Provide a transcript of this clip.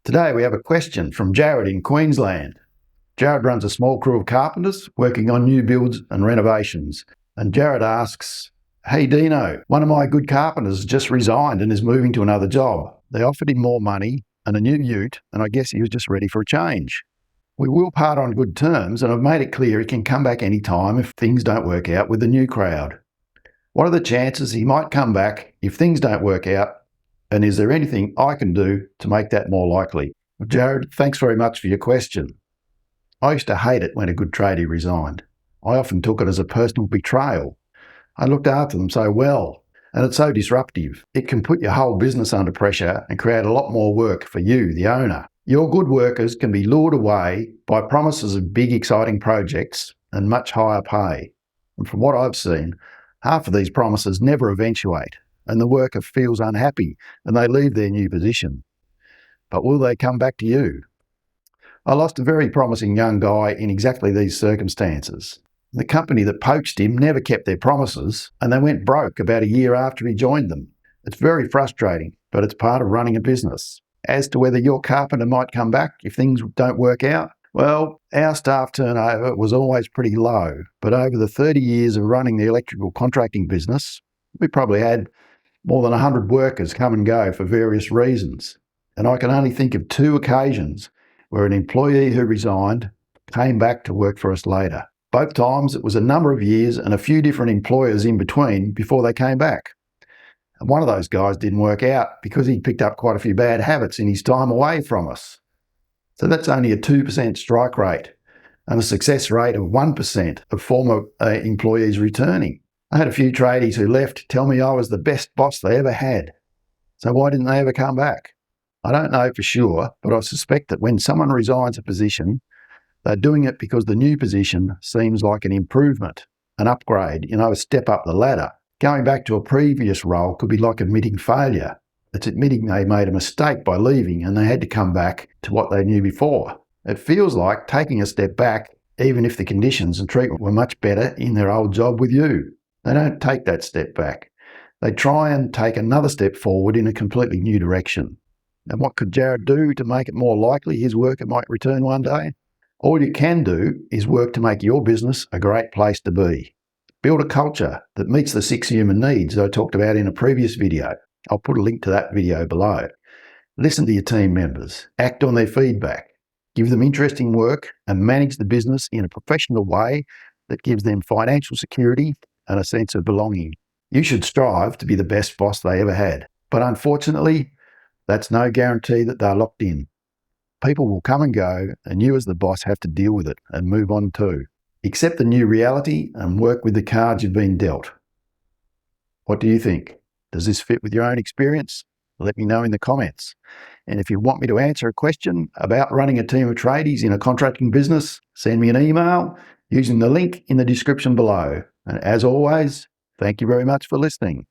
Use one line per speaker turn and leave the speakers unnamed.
Today we have a question from Jared in Queensland. Jared runs a small crew of carpenters working on new builds and renovations. And Jared asks, "Hey Dino, one of my good carpenters just resigned and is moving to another job. They offered him more money and a new ute, and I guess he was just ready for a change. We will part on good terms, and I've made it clear he can come back any time if things don't work out with the new crowd. What are the chances he might come back if things don't work out, and is there anything I can do to make that more likely?" Well, Jared, thanks very much for your question. I used to hate it when a good tradie resigned. I often took it as a personal betrayal. I looked after them so well, and it's so disruptive. It can put your whole business under pressure and create a lot more work for you, the owner. Your good workers can be lured away by promises of big, exciting projects and much higher pay. And from what I've seen, half of these promises never eventuate, and the worker feels unhappy and they leave their new position. But will they come back to you? I lost a very promising young guy in exactly these circumstances. The company that poached him never kept their promises, and they went broke about a year after he joined them. It's very frustrating, but it's part of running a business. As to whether your carpenter might come back if things don't work out, well, our staff turnover was always pretty low, but over the 30 years of running the electrical contracting business, we probably had more than 100 workers come and go for various reasons. And I can only think of 2 occasions where an employee who resigned came back to work for us later. Both times it was a number of years and a few different employers in between before they came back. And one of those guys didn't work out because he'd picked up quite a few bad habits in his time away from us. So that's only a 2% strike rate and a success rate of 1% of former employees returning. I had a few tradies who left tell me I was the best boss they ever had. So why didn't they ever come back? I don't know for sure, but I suspect that when someone resigns a position, they're doing it because the new position seems like an improvement, an upgrade, a step up the ladder. Going back to a previous role could be like admitting failure. It's admitting they made a mistake by leaving and they had to come back to what they knew before. It feels like taking a step back, even if the conditions and treatment were much better in their old job with you. They don't take that step back. They try and take another step forward in a completely new direction. And what could Jared do to make it more likely his worker might return one day? All you can do is work to make your business a great place to be. Build a culture that meets the 6 human needs I talked about in a previous video. I'll put a link to that video below. Listen to your team members. Act on their feedback. Give them interesting work and manage the business in a professional way that gives them financial security and a sense of belonging. You should strive to be the best boss they ever had. But unfortunately, that's no guarantee that they're locked in. People will come and go, and you as the boss have to deal with it and move on too. Accept the new reality and work with the cards you've been dealt. What do you think? Does this fit with your own experience? Let me know in the comments. And if you want me to answer a question about running a team of tradies in a contracting business, send me an email using the link in the description below. And as always, thank you very much for listening.